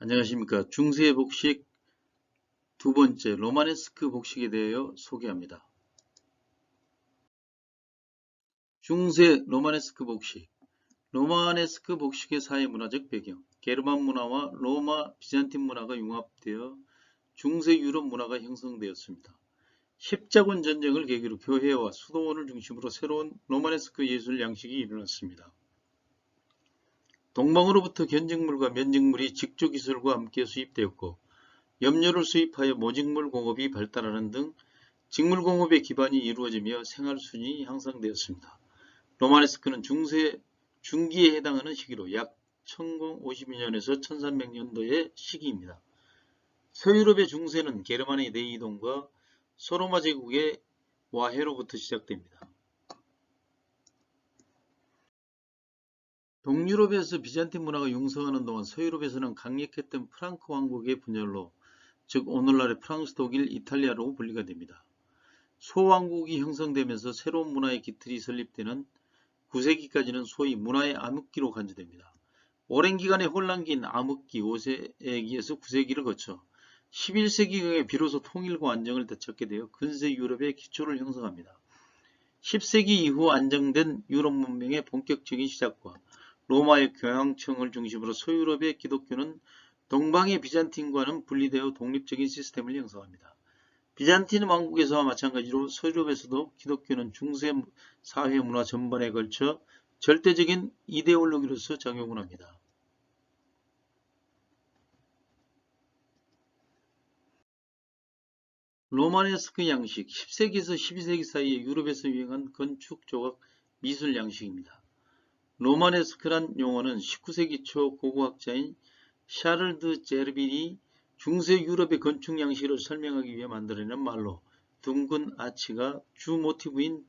안녕하십니까. 중세 복식 두 번째 로마네스크 복식에 대하여 소개합니다. 중세 로마네스크 복식. 로마네스크 복식의 사회 문화적 배경. 게르만 문화와 로마 비잔틴 문화가 융합되어 중세 유럽 문화가 형성되었습니다. 십자군 전쟁을 계기로 교회와 수도원을 중심으로 새로운 로마네스크 예술 양식이 일어났습니다. 동방으로부터 견직물과 면직물이 직조기술과 함께 수입되었고 염료를 수입하여 모직물 공업이 발달하는 등 직물공업의 기반이 이루어지며 생활수준이 향상되었습니다. 로마네스크는 중기에 해당하는 시기로 약 1052년에서 1300년도의 시기입니다. 서유럽의 중세는 게르만의 대이동과 소로마 제국의 와해로부터 시작됩니다. 동유럽에서 비잔틴 문화가 융성하는 동안 서유럽에서는 강력했던 프랑크 왕국의 분열로, 즉 오늘날의 프랑스, 독일, 이탈리아로 분리가 됩니다. 소왕국이 형성되면서 새로운 문화의 기틀이 설립되는 9세기까지는 소위 문화의 암흑기로 간주됩니다. 오랜 기간의 혼란기인 암흑기 5세기에서 9세기를 거쳐 11세기경에 비로소 통일과 안정을 되찾게 되어 근세 유럽의 기초를 형성합니다. 10세기 이후 안정된 유럽 문명의 본격적인 시작과 로마의 교황청을 중심으로 소유럽의 기독교는 동방의 비잔틴과는 분리되어 독립적인 시스템을 형성합니다. 비잔틴 왕국에서와 마찬가지로 서유럽에서도 기독교는 중세 사회 문화 전반에 걸쳐 절대적인 이데올로기로서 작용을 합니다. 로마네스크 양식, 10세기에서 12세기 사이에 유럽에서 유행한 건축 조각 미술 양식입니다. 로마네스크란 용어는 19세기 초 고고학자인 샤를 드 제르빌이 중세 유럽의 건축 양식을 설명하기 위해 만들어낸 말로 둥근 아치가 주 모티브인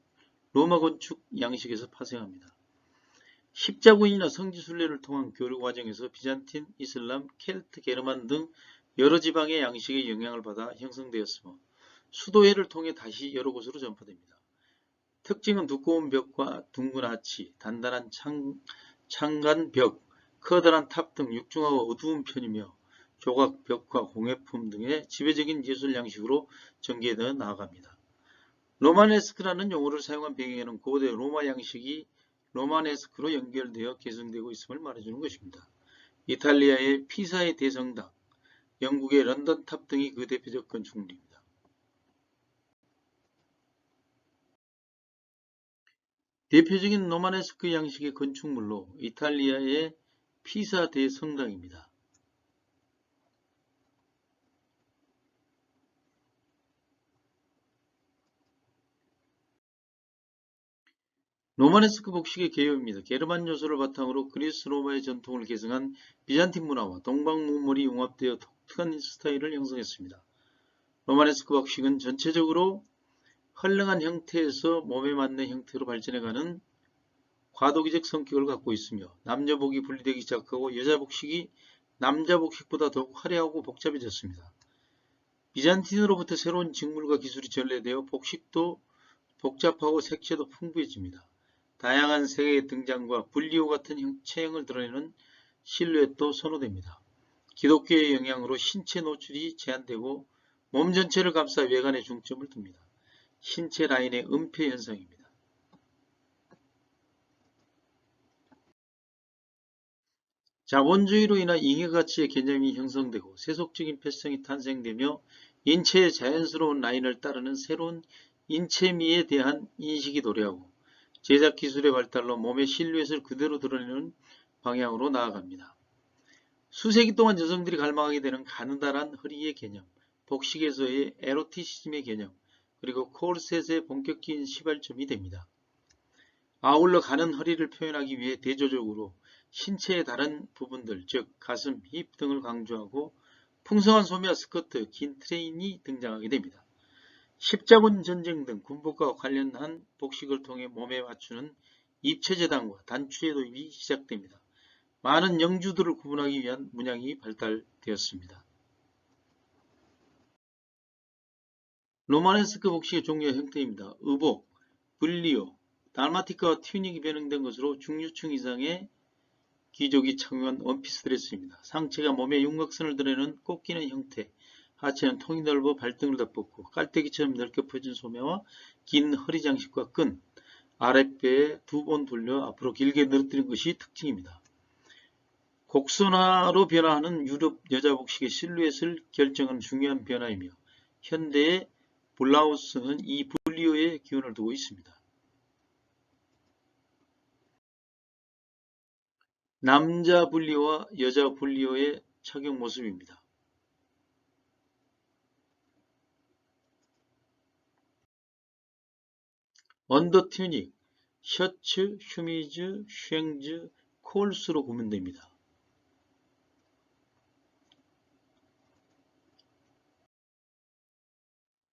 로마 건축 양식에서 파생합니다. 십자군이나 성지순례를 통한 교류 과정에서 비잔틴, 이슬람, 켈트, 게르만 등 여러 지방의 양식의 영향을 받아 형성되었으며 수도회를 통해 다시 여러 곳으로 전파됩니다. 특징은 두꺼운 벽과 둥근 아치, 단단한 창간 벽, 커다란 탑 등 육중하고 어두운 편이며 조각, 벽화, 공예품 등의 지배적인 예술 양식으로 전개되어 나아갑니다. 로마네스크라는 용어를 사용한 배경에는 고대 로마 양식이 로마네스크로 연결되어 계승되고 있음을 말해주는 것입니다. 이탈리아의 피사의 대성당, 영국의 런던 탑 등이 그 대표적 건축물입니다. 대표적인 로마네스크 양식의 건축물로 이탈리아의 피사 대성당입니다. 로마네스크 복식의 개요입니다. 게르만 요소를 바탕으로 그리스 로마의 전통을 계승한 비잔틴 문화와 동방 문물이 융합되어 독특한 스타일을 형성했습니다. 로마네스크 복식은 전체적으로 헐렁한 형태에서 몸에 맞는 형태로 발전해가는 과도기적 성격을 갖고 있으며 남녀복이 분리되기 시작하고 여자 복식이 남자 복식보다 더욱 화려하고 복잡해졌습니다. 비잔틴으로부터 새로운 직물과 기술이 전래되어 복식도 복잡하고 색채도 풍부해집니다. 다양한 색의 등장과 분리호 같은 체형을 드러내는 실루엣도 선호됩니다. 기독교의 영향으로 신체 노출이 제한되고 몸 전체를 감싸 외관에 중점을 둡니다. 신체 라인의 은폐 현상입니다. 자본주의로 인한 잉여가치의 개념이 형성되고 세속적인 패션이 탄생되며 인체의 자연스러운 라인을 따르는 새로운 인체미에 대한 인식이 도래하고 제작 기술의 발달로 몸의 실루엣을 그대로 드러내는 방향으로 나아갑니다. 수세기 동안 여성들이 갈망하게 되는 가느다란 허리의 개념, 복식에서의 에로티시즘의 개념, 그리고 코르셋의 본격적인 시발점이 됩니다. 아울러 가는 허리를 표현하기 위해 대조적으로 신체의 다른 부분들, 즉 가슴, 힙 등을 강조하고 풍성한 소매와 스커트, 긴 트레인이 등장하게 됩니다. 십자군 전쟁 등 군복과 관련한 복식을 통해 몸에 맞추는 입체 재단과 단추의 도입이 시작됩니다. 많은 영주들을 구분하기 위한 문양이 발달되었습니다. 로마네스크 복식의 종류와 형태입니다. 의복, 블리오, 달마티카와 튜닉이 변형된 것으로 중류층 이상의 귀족이 착용한 원피스 드레스입니다. 상체가 몸의 윤곽선을 드러내는 꺾이는 형태, 하체는 통이 넓어 발등을 덮었고 깔때기처럼 넓게 펴진 소매와 긴 허리 장식과 끈, 아랫배에 두 번 돌려 앞으로 길게 늘어뜨린 것이 특징입니다. 곡선화로 변화하는 유럽 여자 복식의 실루엣을 결정하는 중요한 변화이며 현대의 블라우스는 이 분리호의 기원을 두고 있습니다. 남자 분리호와 여자 분리호의 착용 모습입니다. 언더 튜닉, 셔츠, 슈미즈, 쉥즈, 콜스로 구분됩니다.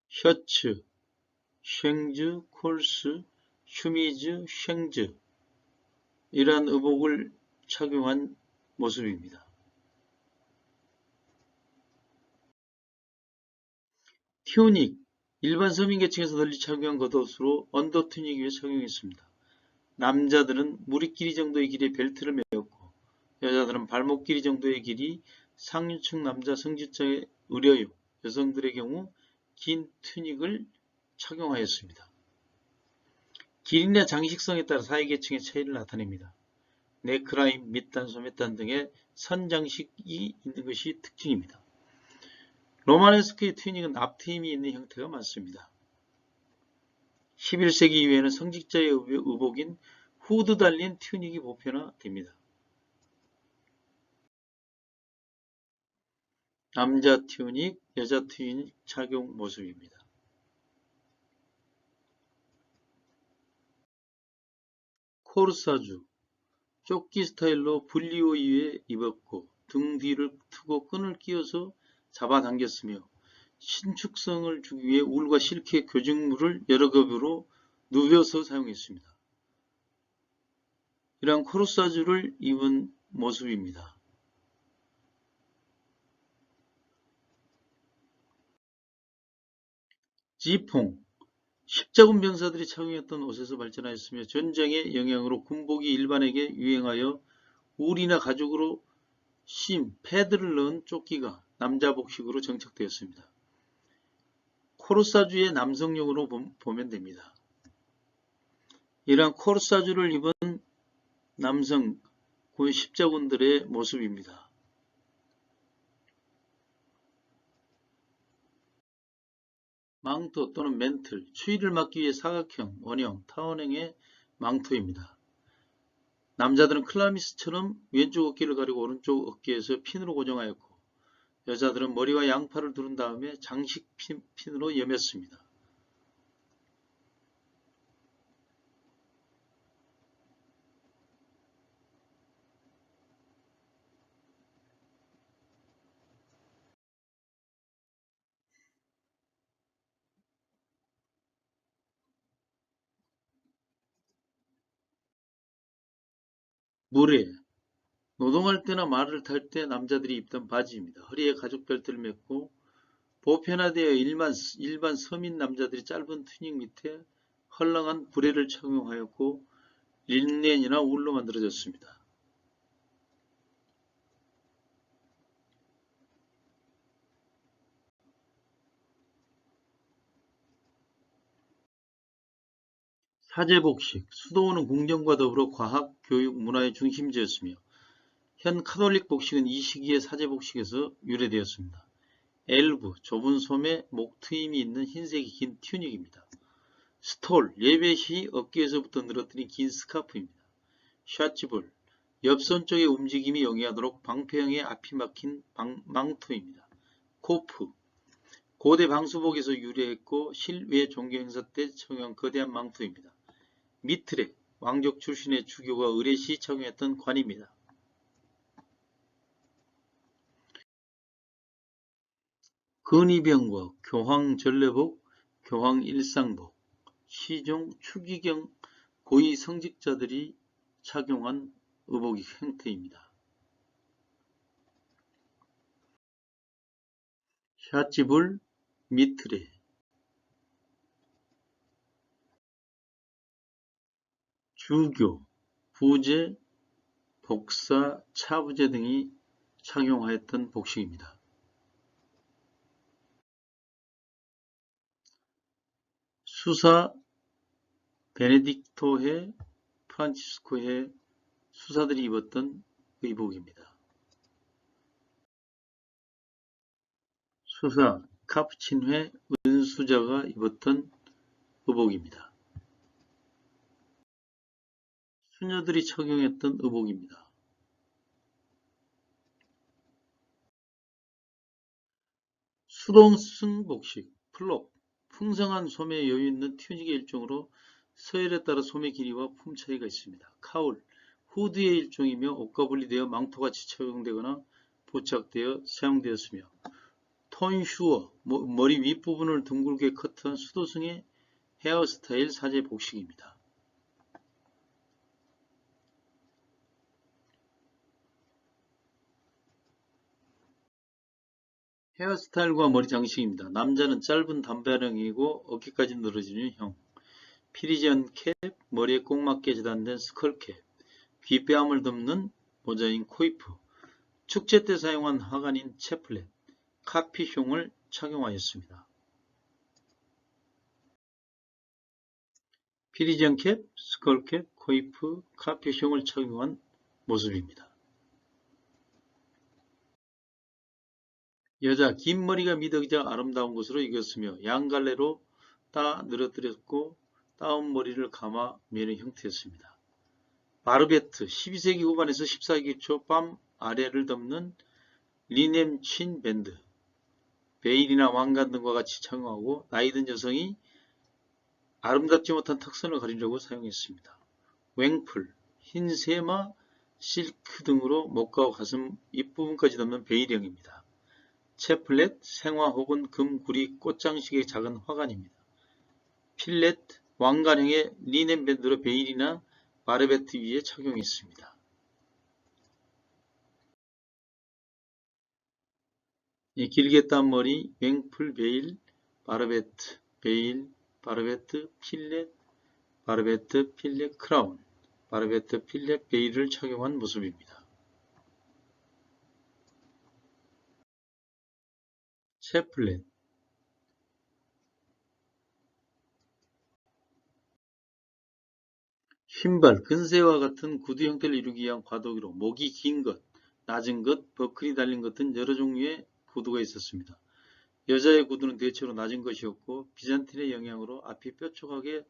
셔츠, 쉥즈, 콜스, 슈미즈, 쉥즈 이러한 의복을 착용한 모습입니다. 튜닉, 일반 서민계층에서 널리 착용한 겉옷으로 언더 튜닉 위에 착용했습니다. 남자들은 무릎 길이 정도의 길이의 벨트를 메었고 여자들은 발목 길이 정도의 길이 상류층 남자 성직자의 의뢰요 여성들의 경우 긴 튜닉을 착용하였습니다. 길이나 장식성에 따라 사회계층의 차이를 나타냅니다. 네크라인, 밑단, 소매단 등의 선장식이 있는 것이 특징입니다. 로마네스크의 튜닉은 앞트임이 있는 형태가 많습니다. 11세기 이후에는 성직자의 의복인 후드 달린 튜닉이 보편화됩니다. 남자 튜닉, 여자 튜닉 착용 모습입니다. 코르사주, 조끼 스타일로 분리호 이외에 입었고 등 뒤를 트고 끈을 끼워서 잡아당겼으며 신축성을 주기 위해 울과 실크의 교직물을 여러 겹으로 누벼서 사용했습니다. 이러한 코르사주를 입은 모습입니다. 지퐁, 십자군 병사들이 착용했던 옷에서 발전하였으며 전쟁의 영향으로 군복이 일반에게 유행하여 울이나 가죽으로 심, 패드를 넣은 조끼가 남자 복식으로 정착되었습니다. 코르사주의 남성용으로 보면 됩니다. 이러한 코르사주를 입은 남성 십자군들의 모습입니다. 망토 또는 멘틀, 추위를 막기 위해 사각형, 원형, 타원형의 망토입니다. 남자들은 클라미스처럼 왼쪽 어깨를 가리고 오른쪽 어깨에서 핀으로 고정하였고 여자들은 머리와 양팔을 두른 다음에 장식 핀으로 여몄습니다. 무례, 노동할 때나 말을 탈 때 남자들이 입던 바지입니다. 허리에 가죽 벨트를 맸고 보편화되어 일반 서민 남자들이 짧은 튜닉 밑에 헐렁한 부레를 착용하였고 린넨이나 울로 만들어졌습니다. 사제복식, 수도원은 궁정과 더불어 과학, 교육, 문화의 중심지였으며 현 카톨릭 복식은 이 시기의 사제복식에서 유래되었습니다. 엘브, 좁은 소매, 목 트임이 있는 흰색이 긴 튜닉입니다. 스톨, 예배 시 어깨에서부터 늘어뜨린 긴 스카프입니다. 샤츠볼, 옆선 쪽의 움직임이 용이하도록 방패형의 앞이 막힌 망토입니다. 코프, 고대 방수복에서 유래했고 실외 종교행사 때 착용한 거대한 망토입니다. 미트레, 왕족 출신의 주교가 의례 시 착용했던 관입니다. 근위병과 교황전례복, 교황일상복, 시종, 추기경, 고위 성직자들이 착용한 의복의 형태입니다. 샤찌불, 미트레, 주교, 부제, 복사, 차부제 등이 착용하였던 복식입니다. 수사 베네딕토해, 프란치스코해 수사들이 입었던 의복입니다. 수사 카푸친회 은수자가 입었던 의복입니다. 수녀들이 착용했던 의복입니다. 수동승 복식, 플록, 풍성한 소매에 여유 있는 튜닉의 일종으로 서열에 따라 소매 길이와 품 차이가 있습니다. 카울, 후드의 일종이며 옷과 분리되어 망토같이 착용되거나 부착되어 사용되었으며 톤슈어, 머리 윗부분을 둥글게 커트한 수도승의 헤어스타일 사제 복식입니다. 헤어스타일과 머리 장식입니다. 남자는 짧은 단발형이고 어깨까지 늘어지는 형, 피리지언 캡, 머리에 꼭 맞게 재단된 스컬캡, 귓뺨을 덮는 모자인 코이프, 축제 때 사용한 화관인 채플렛, 카피흉을 착용하였습니다. 피리지언 캡, 스컬캡, 코이프, 카피흉을 착용한 모습입니다. 여자 긴 머리가 미덕이자 아름다운 것으로 여겼으며 양갈래로 따 늘어뜨렸고 따온 머리를 감아 매는 형태였습니다. 바르베트 12세기 후반에서 14세기 초 뺨 아래를 덮는 리넴 친 밴드, 베일이나 왕관 등과 같이 착용하고 나이든 여성이 아름답지 못한 턱선을 가리려고 사용했습니다. 웽풀, 흰 세마, 실크 등으로 목과 가슴 윗부분까지 덮는 베일형입니다. 채플렛, 생화 혹은 금, 구리, 꽃장식의 작은 화관입니다. 필렛, 왕관형의 리넨 밴드로 베일이나 바르베트 위에 착용했습니다. 길게 딴 머리, 웽풀, 베일, 바르베트, 베일, 바르베트, 필렛, 바르베트, 필렛, 크라운, 바르베트, 필렛, 베일을 착용한 모습입니다. 채플렛 신발, 근새와 같은 구두 형태를 이루기 위한 과도기로 목이 긴 것, 낮은 것, 버클이 달린 것 등 여러 종류의 구두가 있었습니다. 여자의 구두는 대체로 낮은 것이었고 비잔틴의 영향으로 앞이 뾰족하게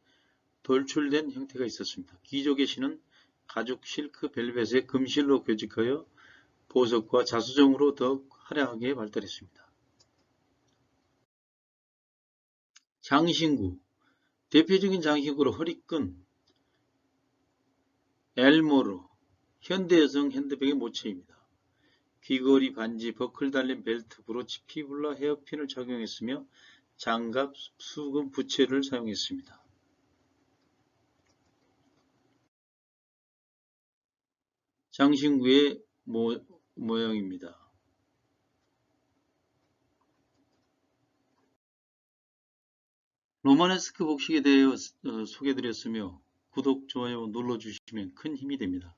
돌출된 형태가 있었습니다. 귀족의 신은 가죽, 실크, 벨벳에 금실로 교직하여 보석과 자수정으로 더욱 화려하게 발달했습니다. 장신구 대표적인 장신구로 허리끈, 엘모로, 현대여성 핸드백의 모체입니다. 귀걸이, 반지, 버클 달린 벨트, 브로치, 피블라, 헤어핀을 착용했으며 장갑, 수금, 부채를 사용했습니다. 장신구의 모양입니다. 로마네스크 복식에 대해 소개해드렸으며 구독, 좋아요 눌러주시면 큰 힘이 됩니다.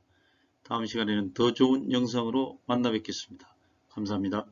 다음 시간에는 더 좋은 영상으로 만나 뵙겠습니다. 감사합니다.